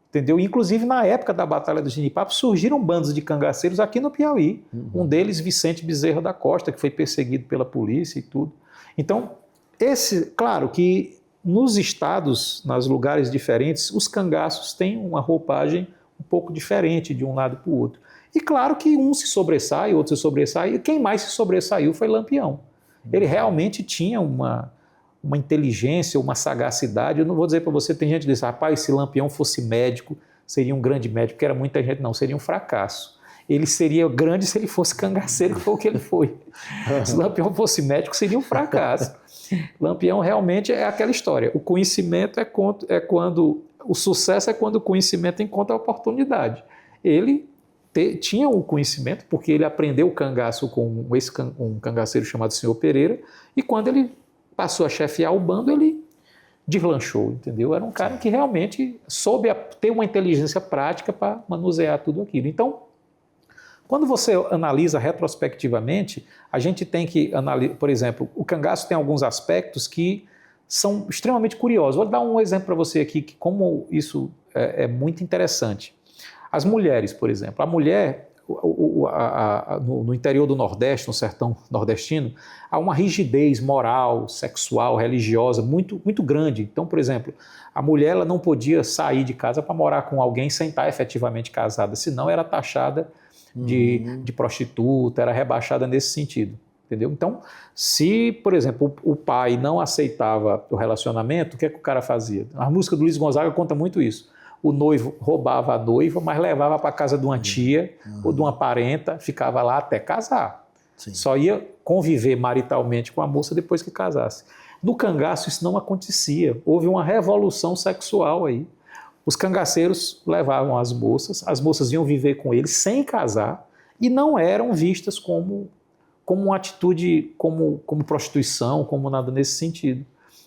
entendeu? Inclusive, na época da Batalha do Genipapo, surgiram bandos de cangaceiros aqui no Piauí. Um deles, Vicente Bezerra da Costa, que foi perseguido pela polícia e tudo. Então, claro que nos estados, nos lugares diferentes, os cangaços têm uma roupagem um pouco diferente de um lado para o outro. E claro que um se sobressai, outro se sobressai, e quem mais se sobressaiu foi Lampião. Ele realmente tinha uma inteligência, uma sagacidade. Eu não vou dizer para você, tem gente que diz, rapaz, se Lampião fosse médico, seria um grande médico, porque era muita gente, não, seria um fracasso. Ele seria grande se ele fosse cangaceiro, que foi o que ele foi. Se Lampião fosse médico, seria um fracasso. Lampião realmente é aquela história. O conhecimento é quando... O sucesso é quando o conhecimento encontra a oportunidade. Ele tinha o conhecimento, porque ele aprendeu o cangaço com um cangaceiro chamado Senhor Pereira, e quando ele passou a chefiar o bando, ele deslanchou, entendeu? Era um cara que realmente soube ter uma inteligência prática para manusear tudo aquilo. Então, quando você analisa retrospectivamente, a gente tem que analisar, por exemplo, o cangaço tem alguns aspectos que são extremamente curiosos. Vou dar um exemplo para você aqui, que como isso é muito interessante. As mulheres, por exemplo, a mulher, no interior do Nordeste, no sertão nordestino, há uma rigidez moral, sexual, religiosa muito, muito grande. Então, por exemplo, a mulher ela não podia sair de casa para morar com alguém sem estar efetivamente casada, senão era taxada de prostituta, era rebaixada nesse sentido. Entendeu? Então, se, por exemplo, o pai não aceitava o relacionamento, o que é que o cara fazia? A música do Luiz Gonzaga conta muito isso. O noivo roubava a noiva, mas levava para a casa de uma tia ou de uma parenta, ficava lá até casar. Sim. Só ia conviver maritalmente com a moça depois que casasse. No cangaço isso não acontecia. Houve uma revolução sexual aí. Os cangaceiros levavam as moças iam viver com eles sem casar e não eram vistas como uma atitude, como prostituição, como nada nesse sentido.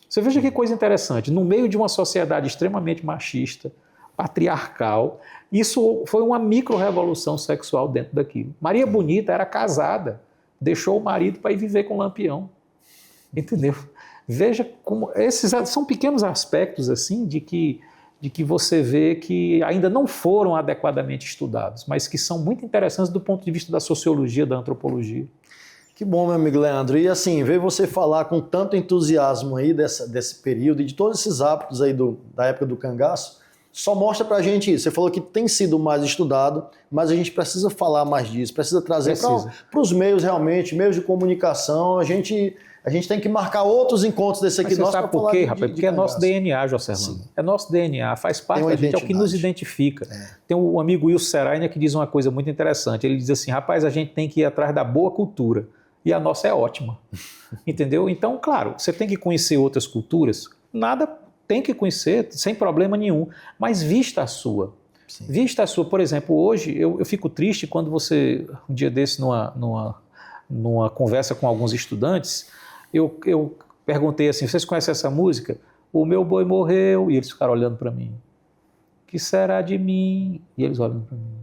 Você veja que coisa interessante, no meio de uma sociedade extremamente machista, patriarcal, isso foi uma micro-revolução sexual dentro daquilo. Maria Bonita era casada, deixou o marido para ir viver com Lampião, entendeu? Veja como esses são pequenos aspectos assim de que de que você vê que ainda não foram adequadamente estudados, mas que são muito interessantes do ponto de vista da sociologia, da antropologia. Que bom, meu amigo Leandro. E assim, ver você falar com tanto entusiasmo aí desse período e de todos esses hábitos aí da época do cangaço, só mostra pra gente isso. Você falou que tem sido mais estudado, mas a gente precisa falar mais disso, precisa trazer para os meios realmente, meios de comunicação. A gente tem que marcar outros encontros desse aqui. Mas você sabe por quê, rapaz? Porque é nosso DNA, José Orlando. É nosso DNA, faz parte da gente, é o que nos identifica. Tem um amigo Wilson Serainer que diz uma coisa muito interessante. Ele diz assim, rapaz, a gente tem que ir atrás da boa cultura. E a nossa é ótima. Entendeu? Então, claro, você tem que conhecer outras culturas. Nada tem que conhecer, sem problema nenhum. Mas vista a sua. Sim. Vista a sua. Por exemplo, hoje eu fico triste quando você, um dia desse, numa conversa com alguns estudantes, eu perguntei assim, vocês conhecem essa música? O meu boi morreu. E eles ficaram olhando para mim. Que será de mim? E eles olhando para mim.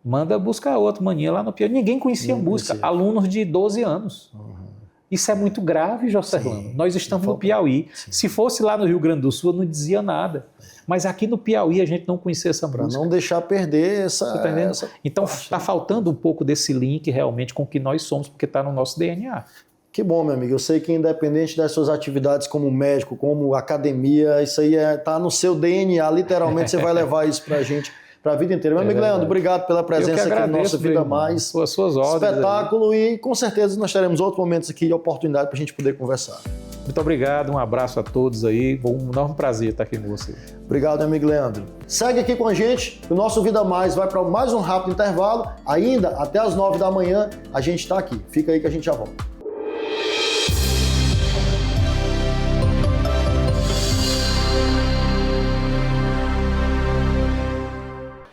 Manda buscar outro maninha lá no piano. Ninguém conhecia a música. Alunos de 12 anos. Isso é muito grave, José Orlando. Nós estamos no Piauí. Sim. Se fosse lá no Rio Grande do Sul, eu não dizia nada. Mas aqui no Piauí a gente não conhecia essa música. Para não deixar perder essa... Você tá entendendo? Então está faltando um pouco desse link realmente com o que nós somos, porque está no nosso DNA. Que bom, meu amigo. Eu sei que independente das suas atividades como médico, como academia, isso aí está no seu DNA. Literalmente você vai levar isso para a gente para a vida inteira. Meu amigo Leandro, obrigado pela presença aqui no nosso Vida Mais. As suas ordens. Espetáculo aí. E com certeza nós teremos outros momentos aqui de oportunidade para a gente poder conversar. Muito obrigado, um abraço a todos aí. Um enorme prazer estar aqui com você. Obrigado, meu amigo Leandro. Segue aqui com a gente, o nosso Vida Mais vai para mais um rápido intervalo. Ainda até as 9 da manhã a gente está aqui. Fica aí que a gente já volta.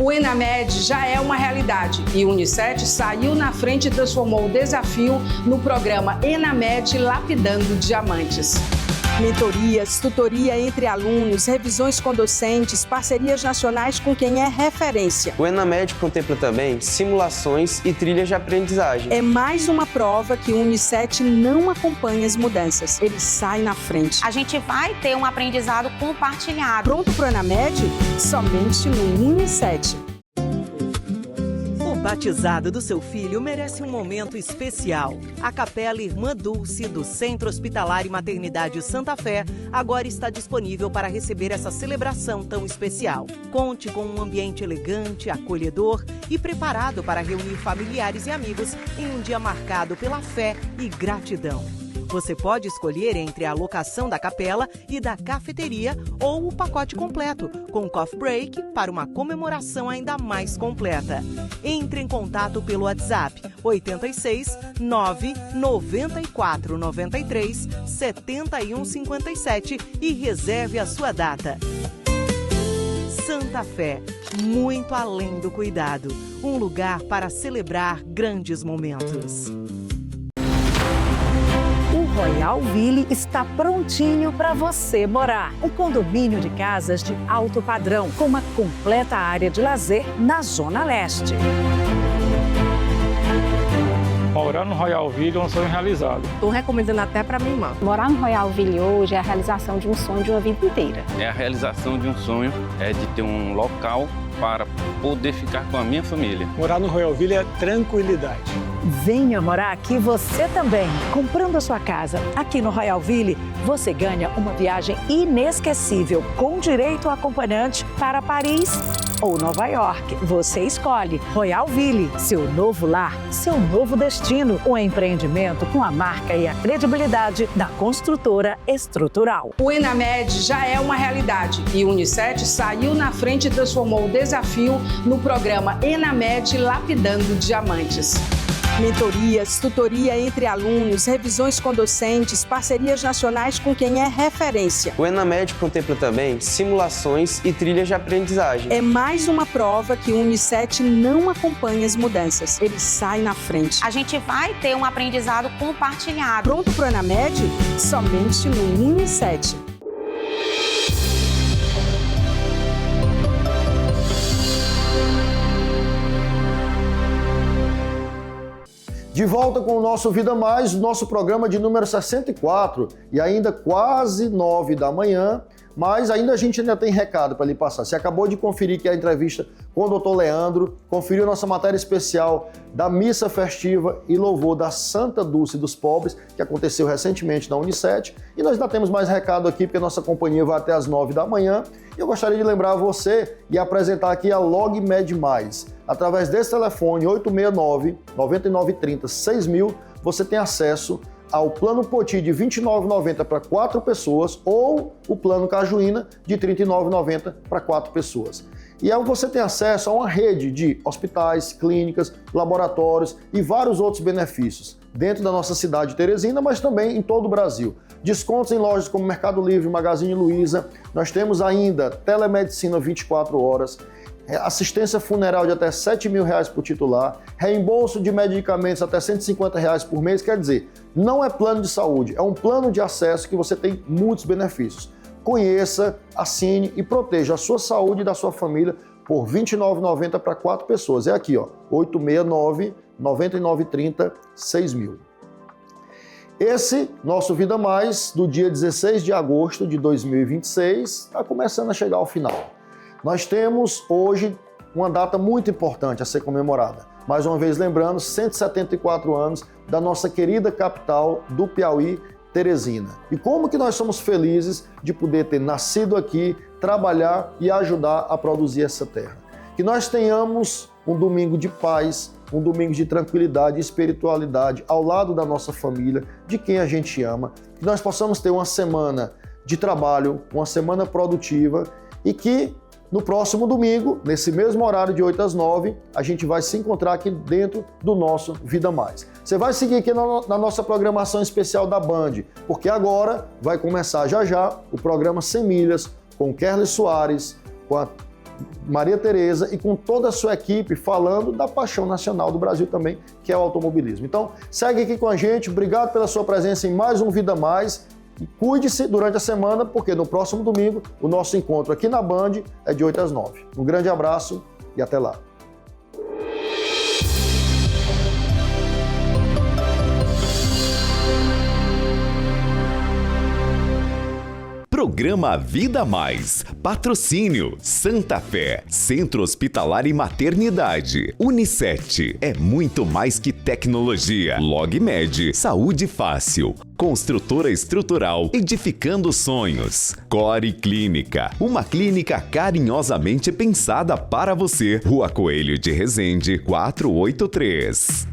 O ENAMED já é uma realidade e o Unicef saiu na frente e transformou o desafio no programa ENAMED Lapidando Diamantes. Mentorias, tutoria entre alunos, revisões com docentes, parcerias nacionais com quem é referência. O ENAMED contempla também simulações e trilhas de aprendizagem. É mais uma prova que o Unicef não acompanha as mudanças, ele sai na frente. A gente vai ter um aprendizado compartilhado. Pronto para o ENAMED? Somente no Unicef. O batizado do seu filho merece um momento especial. A Capela Irmã Dulce do Centro Hospitalar e Maternidade Santa Fé agora está disponível para receber essa celebração tão especial. Conte com um ambiente elegante, acolhedor e preparado para reunir familiares e amigos em um dia marcado pela fé e gratidão. Você pode escolher entre a locação da capela e da cafeteria ou o pacote completo, com coffee break para uma comemoração ainda mais completa. Entre em contato pelo WhatsApp 86 9 94 93 71 57 e reserve a sua data. Santa Fé, muito além do cuidado, um lugar para celebrar grandes momentos. O Royal Ville está prontinho para você morar. Um condomínio de casas de alto padrão, com uma completa área de lazer na Zona Leste. Morar no Royal Ville é um sonho realizado. Estou recomendando até para minha irmã. Morar no Royal Ville hoje é a realização de um sonho de uma vida inteira. É a realização de um sonho, de ter um local para poder ficar com a minha família. Morar no Royal Ville é tranquilidade. Venha morar aqui você também. Comprando a sua casa aqui no Royal Ville, você ganha uma viagem inesquecível com direito a acompanhante para Paris ou Nova York. Você escolhe. Royal Ville, seu novo lar, seu novo destino. Um empreendimento com a marca e a credibilidade da construtora Estrutural. O ENAMED já é uma realidade e o Unicef saiu na frente e transformou o desafio no programa ENAMED Lapidando Diamantes. Mentorias, tutoria entre alunos, revisões com docentes, parcerias nacionais com quem é referência. O ENAMED contempla também simulações e trilhas de aprendizagem. É mais uma prova que o Unicef não acompanha as mudanças, ele sai na frente. A gente vai ter um aprendizado compartilhado. Pronto para o ENAMED? Somente no Unicef. De volta com o nosso Vida Mais, nosso programa de número 64, e ainda quase 9 da manhã, Mas a gente ainda tem recado para lhe passar. Você acabou de conferir que a entrevista com o doutor Leandro, conferiu nossa matéria especial da missa festiva e louvor da Santa Dulce dos Pobres, que aconteceu recentemente na Unicet. E nós ainda temos mais recado aqui, porque a nossa companhia vai até às 9 da manhã. Eu gostaria de lembrar você e apresentar aqui a LogMed+. Através desse telefone 869-9930-6000, você tem acesso ao plano Poti de R$ 29,90 para 4 pessoas ou o plano Cajuína de R$ 39,90 para 4 pessoas. E aí você tem acesso a uma rede de hospitais, clínicas, laboratórios e vários outros benefícios dentro da nossa cidade de Teresina, mas também em todo o Brasil. Descontos em lojas como Mercado Livre, Magazine Luiza. Nós temos ainda telemedicina 24 horas, assistência funeral de até R$ 7.000 por titular, reembolso de medicamentos até R$ 150 por mês. Quer dizer, não é plano de saúde, é um plano de acesso que você tem muitos benefícios. Conheça, assine e proteja a sua saúde e da sua família por R$ 29,90 para 4 pessoas. É aqui, ó, 869-9930-6000. Esse nosso Vida Mais, do dia 16 de agosto de 2026, está começando a chegar ao final. Nós temos hoje uma data muito importante a ser comemorada. Mais uma vez lembrando, 174 anos da nossa querida capital do Piauí, Teresina. E como que nós somos felizes de poder ter nascido aqui, trabalhar e ajudar a produzir essa terra. Que nós tenhamos um domingo de paz, um domingo de tranquilidade e espiritualidade ao lado da nossa família, de quem a gente ama. Que nós possamos ter uma semana de trabalho, uma semana produtiva e que no próximo domingo, nesse mesmo horário de 8 às 9, a gente vai se encontrar aqui dentro do nosso Vida Mais. Você vai seguir aqui na nossa programação especial da Band, porque agora vai começar já o programa 100 Milhas com o Kerly Soares, com a Maria Tereza e com toda a sua equipe falando da paixão nacional do Brasil também, que é o automobilismo. Então, segue aqui com a gente. Obrigado pela sua presença em mais um Vida Mais. E cuide-se durante a semana, porque no próximo domingo o nosso encontro aqui na Band é de 8 às 9. Um grande abraço e até lá. Programa Vida Mais. Patrocínio Santa Fé, Centro Hospitalar e Maternidade. Unicet, é muito mais que tecnologia. LogMed, saúde fácil. Construtora estrutural, edificando sonhos. Core Clínica, uma clínica carinhosamente pensada para você. Rua Coelho de Resende, 483.